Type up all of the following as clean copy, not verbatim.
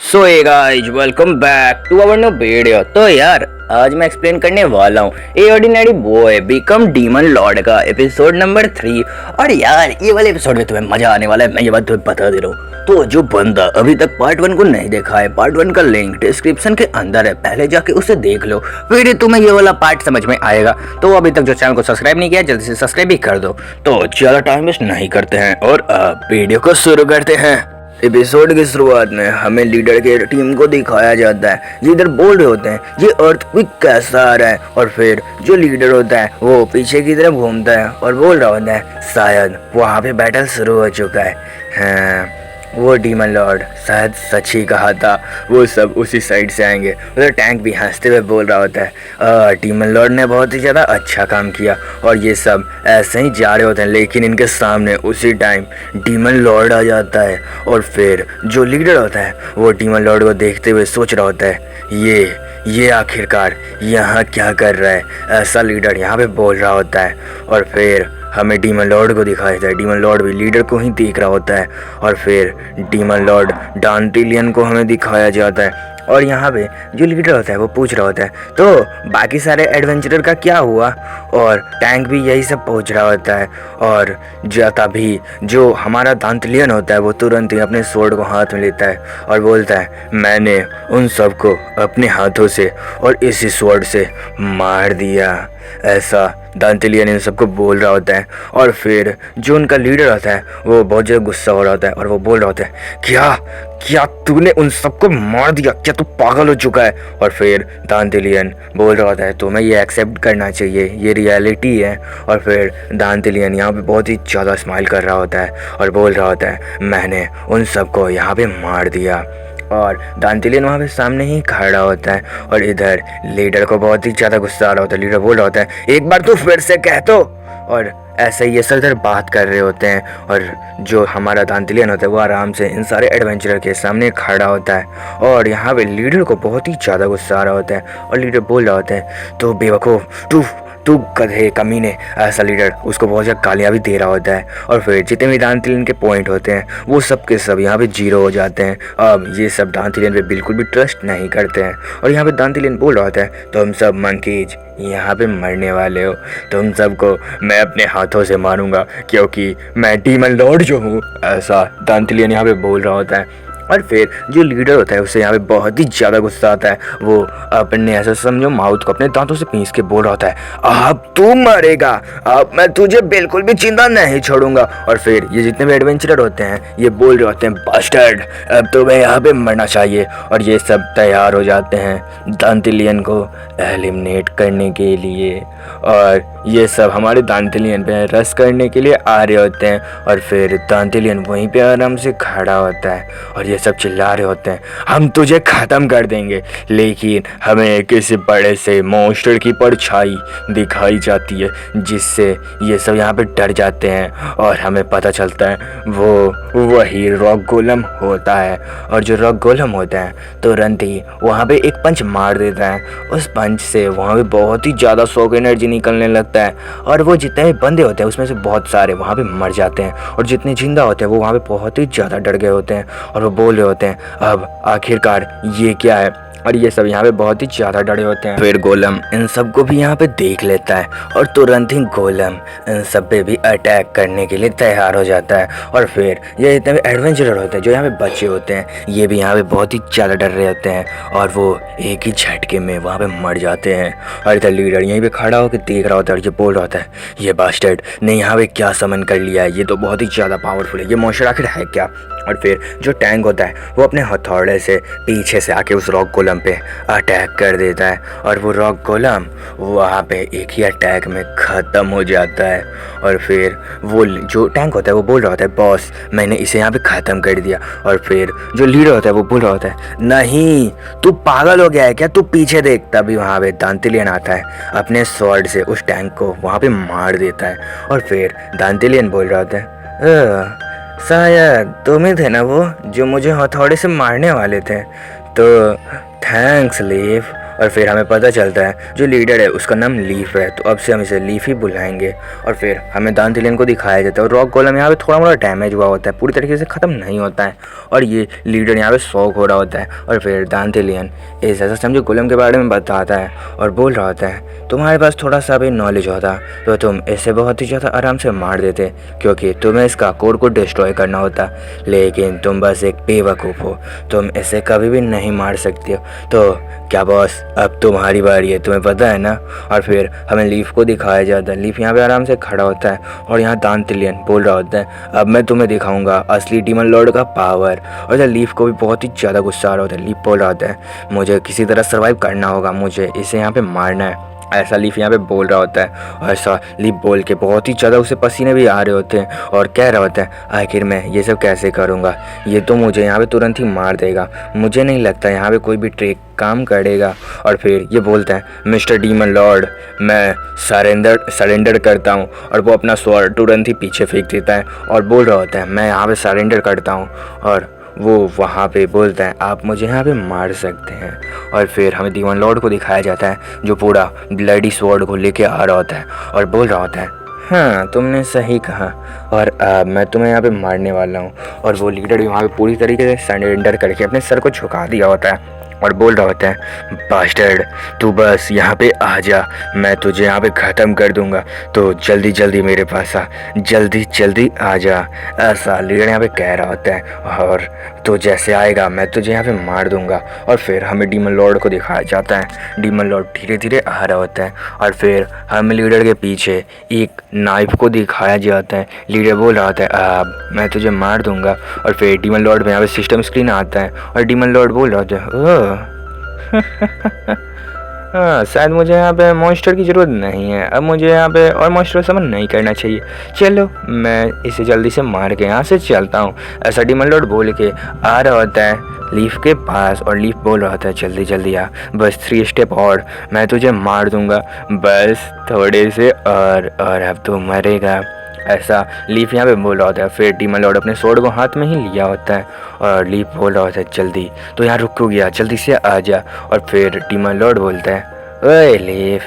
So hey guys, welcome back to our new video. तो यार आज मैं एक्सप्लेन करने वाला हूँ a ordinary boy become demon lord का एपिसोड नंबर 3। और यार ये वाले एपिसोड में तुम्हें मजा आने वाला है, मैं ये बात तुम्हें बता दे रहा हूँ। तो जो बंदा अभी तक पार्ट 1 को नहीं देखा है, पार्ट 1 का लिंक डिस्क्रिप्शन के अंदर है, पहले जाके उसे देख लो, फिर तुम्हें ये वाला पार्ट समझ में आएगा। तो अभी तक जो चैनल को सब्सक्राइब नहीं किया जल्दी से सब्सक्राइब भी कर दो। तो ज्यादा टाइम वेस्ट नहीं करते हैं और वीडियो को शुरू करते हैं। एपिसोड की शुरुआत में हमें लीडर के टीम को दिखाया जाता है। लीडर बोल रहे होते हैं ये अर्थक्वेक कैसा आ रहा है, और फिर जो लीडर होता है वो पीछे की तरफ घूमता है और बोल रहा होता है शायद वहाँ पे बैटल शुरू हो चुका है। हाँ, वो डीमन लॉर्ड शायद सच ही कहा था, वो सब उसी साइड से आएंगे। उधर टैंक भी हंसते हुए बोल रहा होता है डीमन लॉर्ड ने बहुत ही ज़्यादा अच्छा काम किया। और ये सब ऐसे ही जा रहे होते हैं, लेकिन इनके सामने उसी टाइम डीमन लॉर्ड आ जाता है। और फिर जो लीडर होता है वो डीमन लॉर्ड को देखते हुए सोच रहा होता है ये आखिरकार यहाँ क्या कर रहा है, ऐसा लीडर यहाँ पे बोल रहा होता है। और फिर हमें डीमन लॉर्ड को दिखाया जाता है, डीमन लॉर्ड भी लीडर को ही देख रहा होता है। और फिर डीमन लॉर्ड डांटिलियन को हमें दिखाया जाता है। और यहाँ पे जो लीडर होता है वो पूछ रहा होता है तो बाकी सारे एडवेंचरर का क्या हुआ, और टैंक भी यही सब पूछ रहा होता है। और तभी जो हमारा दांतलियन होता है वो तुरंत ही अपने स्वॉर्ड को हाथ में लेता है और बोलता है मैंने उन सबको अपने हाथों से और इसी स्वॉर्ड से मार दिया, ऐसा दांतलियन इन सबको बोल रहा होता है। और फिर जो उनका लीडर होता है वो बहुत ज़्यादा गुस्सा हो रहा होता है और वो बोल रहा होता है क्या तूने उन सबको मार दिया, क्या तू पागल हो चुका है। और फिर दांतलियन बोल रहा होता है तुम्हें ये एक्सेप्ट करना चाहिए, ये रियलिटी है। और फिर दांतलियन यहाँ पे बहुत ही ज़्यादा स्माइल कर रहा होता है और बोल रहा होता है मैंने उन सबको यहाँ पे मार दिया। और दांतलियन वहाँ पे सामने ही खड़ा होता है और इधर लीडर को बहुत ही ज़्यादा गुस्सा आ रहा होता है। लीडर बोल रहा होता है एक बार तू फिर से कह तो। और ऐसे ही ये सब इधर बात कर रहे होते हैं और जो हमारा दांतलियन होता है वो आराम से इन सारे एडवेंचरर के सामने खड़ा होता है। और यहाँ पे लीडर को बहुत ही ज़्यादा गुस्सा आ रहा होता है और लीडर बोल रहा होता है तो बेवकूफ़ तू गधे कमीने, ऐसा लीडर उसको बहुत ज़्यादा गालियाँ भी दे रहा होता है। और फिर जितने भी दांतलियन के पॉइंट होते हैं वो सब के सब यहाँ पे 0 हो जाते हैं। अब ये सब दांतलियन पे बिल्कुल भी ट्रस्ट नहीं करते हैं। और यहाँ पे दांतलियन बोल रहा होता है तुम सब मंकीज यहाँ पे मरने वाले हो, तुम सबको मैं अपने हाथों से मारूंगा क्योंकि मैं डीमन लॉर्ड जो हूँ, ऐसा दांतलियन यहाँ पे बोल रहा होता है। और फिर जो लीडर होता है उसे यहाँ पे बहुत ही ज़्यादा गुस्सा आता है। वो अपने ऐसा समझो माउथ को अपने दांतों से पीस के बोल रहा होता है अब तू मरेगा, अब मैं तुझे बिल्कुल भी जिंदा नहीं छोड़ूंगा। और फिर ये जितने भी एडवेंचरर होते हैं ये बोल रहे होते हैं बास्टर्ड अब तुम्हें यहाँ पे मरना चाहिए। और ये सब तैयार हो जाते हैं दांतलियन को एलिमिनेट करने के लिए। और ये सब हमारे दांतलियन पे रस करने के लिए आ रहे होते हैं। और फिर दांतलियन वहीं पे आराम से खड़ा होता है और ये सब चिल्ला रहे होते हैं हम तुझे ख़त्म कर देंगे। लेकिन हमें किसी बड़े से मॉन्स्टर की परछाई दिखाई जाती है जिससे ये सब यहाँ पे डर जाते हैं और हमें पता चलता है वो वही रॉक गोलम होता है। और जो रॉक गोलम होता है तुरंत ही वहाँ पे एक पंच मार देता है। उस पंच से वहाँ पे बहुत ही ज़्यादा शॉक एनर्जी निकलने लगता है और वो जितने भी बंदे होते हैं उसमें से बहुत सारे वहाँ पे मर जाते हैं और जितने जिंदा होते हैं वो वहाँ पे बहुत ही ज़्यादा डर गए होते हैं और वो बोल रहे होते हैं अब आखिरकार ये क्या है। और ये सब यहाँ पे बहुत ही ज़्यादा डरे होते हैं। फिर गोलम इन सब को भी यहाँ पे देख लेता है और तुरंत ही गोलम इन सब पे भी अटैक करने के लिए तैयार हो जाता है। और फिर ये जितने भी एडवेंचरर होते हैं जो यहाँ पे बच्चे होते हैं ये भी यहाँ पे बहुत ही ज़्यादा डर रहे होते हैं और वो एक ही झटके में वहाँ पे मर जाते हैं। और इधर लीडर यहीं पे खड़ा होकर देख रहा होता है और ये बोल रहा होता है ये बास्टर्ड ने यहाँ पे क्या समन कर लिया है, ये तो बहुत ही ज़्यादा पावरफुल है, ये मॉन्स्टर आखिर है क्या। और फिर जो टैंक होता है वो अपने हथौड़े से पीछे से आके उस रॉक गोलम पे अटैक कर देता है और वो रॉक गोलम वहाँ पे एक ही अटैक में ख़त्म हो जाता है। और फिर वो जो टैंक होता है वो बोल रहा होता है बॉस मैंने इसे यहाँ पे ख़त्म कर दिया। और फिर जो लीडर होता है वो बोल रहा होता है नहीं तू पागल हो गया है क्या, तू पीछे देख। तभी वहाँ पे दांतलियन आता है अपने स्वॉर्ड से उस टैंक को वहाँ पे मार देता है। और फिर दांतलियन बोल रहा होता है शायद तुम ही थे ना वो जो मुझे हथौड़े से मारने वाले थे, तो थैंक्स लीव। और फिर हमें पता चलता है जो लीडर है उसका नाम लीफ है, तो अब से हम इसे लीफ ही बुलाएंगे। और फिर हमें दांतेलियन को दिखाया जाता है और रॉक गोलम यहाँ पे थोड़ा मोड़ा डैमेज हुआ होता है, पूरी तरीके से ख़त्म नहीं होता है और ये लीडर यहाँ पे शॉक हो रहा होता है। और फिर दांतेलियन इस ऐसा समझो गोलम के बारे में बताता है और बोल रहा होता है तुम्हारे पास थोड़ा सा भी नॉलेज होता तो तुम इसे बहुत ही ज़्यादा आराम से मार देते, क्योंकि तुम्हें इसका कोर को डिस्ट्रॉय करना होता, लेकिन तुम बस एक बेवकूफ़ हो, तुम इसे कभी भी नहीं मार सकते हो। तो क्या बॉस अब तुम्हारी बारी है, तुम्हें पता है ना। और फिर हमें लीफ को दिखाया जाता है, लीफ यहाँ पे आराम से खड़ा होता है और यहाँ दांतेलियन बोल रहा होता है अब मैं तुम्हें दिखाऊंगा असली डीमन लॉर्ड का पावर। और लीफ को भी बहुत ही ज़्यादा गुस्सा आ रहा होता है, लीफ बोल रहा होता है मुझे किसी तरह सर्वाइव करना होगा, मुझे इसे यहाँ पे मारना है, ऐसा लीफ यहाँ पे बोल रहा होता है। और ऐसा लीफ बोल के बहुत ही ज़्यादा उसे पसीने भी आ रहे होते हैं और कह रहा होता है आखिर मैं ये सब कैसे करूँगा, ये तो मुझे यहाँ पे तुरंत ही मार देगा, मुझे नहीं लगता यहाँ पे कोई भी ट्रिक काम करेगा। और फिर ये बोलता है मिस्टर डीमन लॉर्ड मैं सरेंडर करता हूँ, और वो अपना स्वॉर्ड तुरंत ही पीछे फेंक देता है और बोल रहा होता है मैं यहाँ पे सरेंडर करता हूँ। और वो वहाँ पे बोलता है आप मुझे यहाँ पे मार सकते हैं। और फिर हमें डीमन लॉर्ड को दिखाया जाता है जो पूरा ब्लडी स्वॉर्ड को लेके आ रहा होता है और बोल रहा होता है हाँ तुमने सही कहा, और मैं तुम्हें यहाँ पे मारने वाला हूँ। और वो लीडर भी वहाँ पे पूरी तरीके से सरेंडर करके अपने सर को झुका दिया होता है और बोल रहा होता है बास्टर्ड तू बस यहाँ पे आ जा, मैं तुझे यहाँ पे ख़त्म कर दूंगा, तो जल्दी जल्दी मेरे पास आ, जल्दी जल्दी आ जा, ऐसा लीडर यहाँ पे कह रहा होता है। और तो जैसे आएगा मैं तुझे यहाँ पे मार दूंगा। और फिर हमें डीमन लॉर्ड को दिखाया जाता है, डीमन लॉर्ड धीरे धीरे आ रहा होता है और फिर हमें लीडर के पीछे एक नाइफ को दिखाया जाता है, लीडर बोल रहा होता है अब मैं तुझे मार दूंगा। और फिर डीमन लॉर्ड में यहाँ पे सिस्टम स्क्रीन आता है और डीमन लॉर्ड बोल रहा होता है ओह हाँ शायद मुझे यहाँ पे मॉन्स्टर की ज़रूरत नहीं है, अब मुझे यहाँ पे और मॉन्स्टर समन नहीं करना चाहिए, चलो मैं इसे जल्दी से मार के यहाँ से चलता हूँ, ऐसा डीमन लॉर्ड बोल के आ रहा होता है लीफ के पास। और लीफ बोल रहा होता है जल्दी जल्दी आ, बस 3 स्टेप और मैं तुझे मार दूँगा, बस थोड़े से और अब तो मरेगा, ऐसा लीफ यहाँ पे बोल रहा होता है। फिर डीमन लॉर्ड अपने स्वॉर्ड को हाथ में ही लिया होता है और लीफ बोल रहा होता है जल्दी तो यहाँ रुक क्यों गया, जल्दी से आ जा। और फिर डीमन लॉर्ड बोलता है ओए लीफ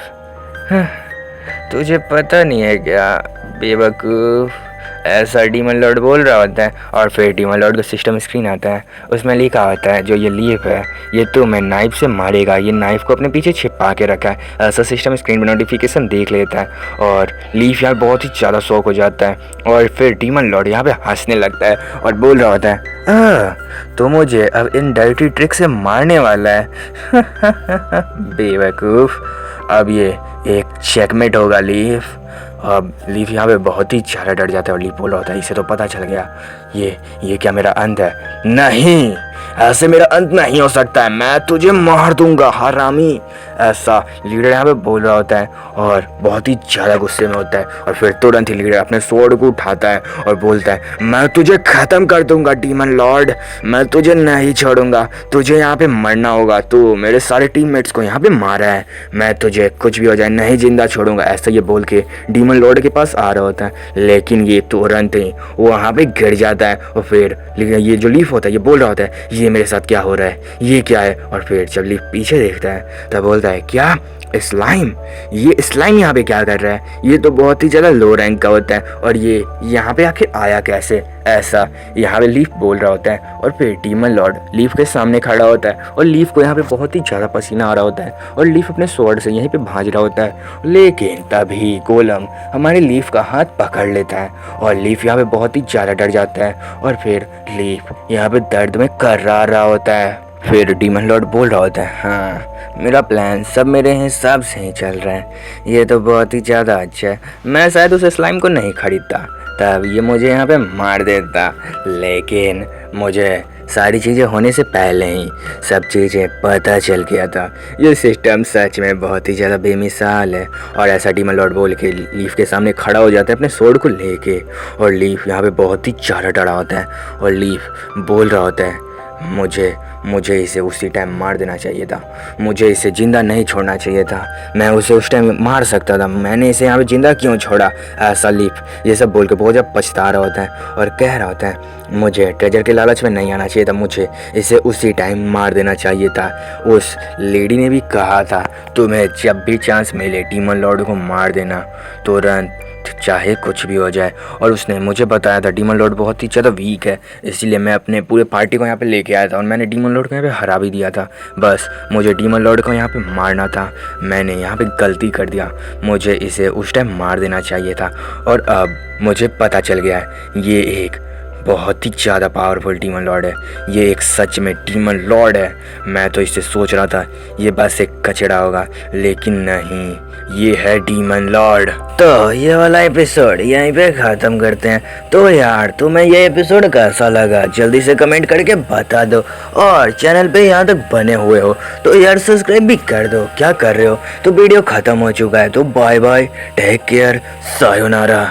तुझे पता नहीं है क्या बेवकूफ़, ऐसा डीमन लॉर्ड बोल रहा होता है। और फिर डीमन लॉर्ड का सिस्टम स्क्रीन आता है, उसमें लिखा होता है जो ये लीफ है ये तुम्हें नाइफ से मारेगा, ये नाइफ को अपने पीछे छिपा के रखा है, ऐसा सिस्टम स्क्रीन में नोटिफिकेशन देख लेता है और लीफ यहाँ बहुत ही ज़्यादा शौक हो जाता है। और फिर डीमन लॉर्ड यहाँ पे हंसने लगता है और बोल रहा होता है तो मुझे अब इन डर्टी ट्रिक से मारने वाला है बेवकूफ़, अब ये एक चेकमेट होगा लीफ। अब लीफ यहाँ पे बहुत ही ज़्यादा डर जाता है और लीफ बोल रहा होता है इसे तो पता चल गया, ये क्या मेरा अंत है, नहीं ऐसे मेरा अंत नहीं हो सकता है, मैं तुझे मार दूंगा हरामी, ऐसा लीडर यहाँ पे बोल रहा होता है और बहुत ही ज़्यादा गुस्से में होता है। और फिर तुरंत ही लीडर अपने स्वॉर्ड को उठाता है और बोलता है मैं तुझे ख़त्म कर दूंगा डीमन लॉर्ड, मैं तुझे नहीं छोड़ूंगा, तुझे यहाँ पे मरना होगा, तू मेरे सारे टीममेट्स को यहाँ पे मारा है, मैं तुझे कुछ भी हो जाए नहीं जिंदा छोड़ूंगा, ऐसा ये बोल के डीमन लॉर्ड के पास आ रहा होता है। लेकिन ये तुरंत ही वहाँ पे गिर जाता है और फिर ये जो लीफ होता है ये बोल रहा होता है ये मेरे साथ क्या हो रहा है, ये क्या है। और फिर जब लीफ पीछे देखता है तब बोलता है क्या स्लाइम, ये स्लाइम यहाँ पे क्या कर रहा है, ये तो बहुत ही ज़्यादा लो रैंक का होता है और ये यहाँ पे आखिर आया कैसे, ऐसा यहाँ पे लीफ बोल रहा होता है। और फिर डीमन लॉर्ड लीफ के सामने खड़ा होता है और लीफ को यहाँ पे बहुत ही ज़्यादा पसीना आ रहा होता है और लीफ अपने स्वॉर्ड से यहीं पे भांज रहा होता है। लेकिन तभी गोलम हमारे लीफ का हाथ पकड़ लेता है और लीफ यहाँ पे बहुत ही ज़्यादा डर जाता है और फिर लीफ यहाँ पे दर्द में कर्रा रहा होता है। फिर डीमन लॉर्ड बोल रहा होता है हाँ मेरा प्लान सब मेरे हिसाब से ही चल रहा है, ये तो बहुत ही ज़्यादा अच्छा है, मैं शायद उस स्लाइम को नहीं खरीदता तब ये मुझे यहाँ पे मार देता, लेकिन मुझे सारी चीज़ें होने से पहले ही सब चीज़ें पता चल गया था, ये सिस्टम सच में बहुत ही ज़्यादा बेमिसाल है। और ऐसा डीमन लॉर्ड बोल के लीफ के सामने खड़ा हो जाता है अपने स्वॉर्ड को लेके और लीफ यहाँ पे बहुत ही ज़्यादा डरा होता है और लीफ बोल रहा होता है मुझे मुझे इसे उसी टाइम मार देना चाहिए था। मुझे इसे ज़िंदा नहीं छोड़ना चाहिए था। मैं उसे उस टाइम मार सकता था। मैंने इसे यहाँ पे ज़िंदा क्यों छोड़ा? सलीफ ये सब बोल के बहुत ज़्यादा पछता रहा होता है और कह रहा होता है मुझे ट्रेजर के लालच में नहीं आना चाहिए था। मुझे इसे उसी टाइम मार देना चाहिए था। उस लेडी ने भी कहा था तुम्हें जब भी चांस मिले डीमन लॉर्ड को मार देना, तुरंत, चाहे कुछ भी हो जाए। और उसने मुझे बताया था डीमन लॉर्ड बहुत ही ज़्यादा वीक है, इसलिए मैं अपने पूरे पार्टी को यहाँ पे लेके आया था और मैंने डीमन लॉर्ड को यहाँ पे हरा भी दिया था। बस मुझे डीमन लॉर्ड को यहाँ पे मारना था। मैंने यहाँ पे गलती कर दिया। मुझे इसे उस टाइम मार देना चाहिए था। और अब मुझे पता चल गया है ये एक बहुत ही ज़्यादा पावरफुल डीमन लॉर्ड है। ये एक सच में डीमन लॉर्ड है। मैं तो इससे सोच रहा था ये बस एक कचड़ा होगा, लेकिन नहीं, ये है डीमन लॉर्ड। तो ये वाला एपिसोड यहीं पे ख़त्म करते हैं। तो यार तुम्हें ये एपिसोड कैसा लगा जल्दी से कमेंट करके बता दो। और चैनल पे यहाँ तक बने हुए हो तो यार सब्सक्राइब भी कर दो। क्या कर रहे हो? तो वीडियो ख़त्म हो चुका है, तो bye bye, take care, sayonara.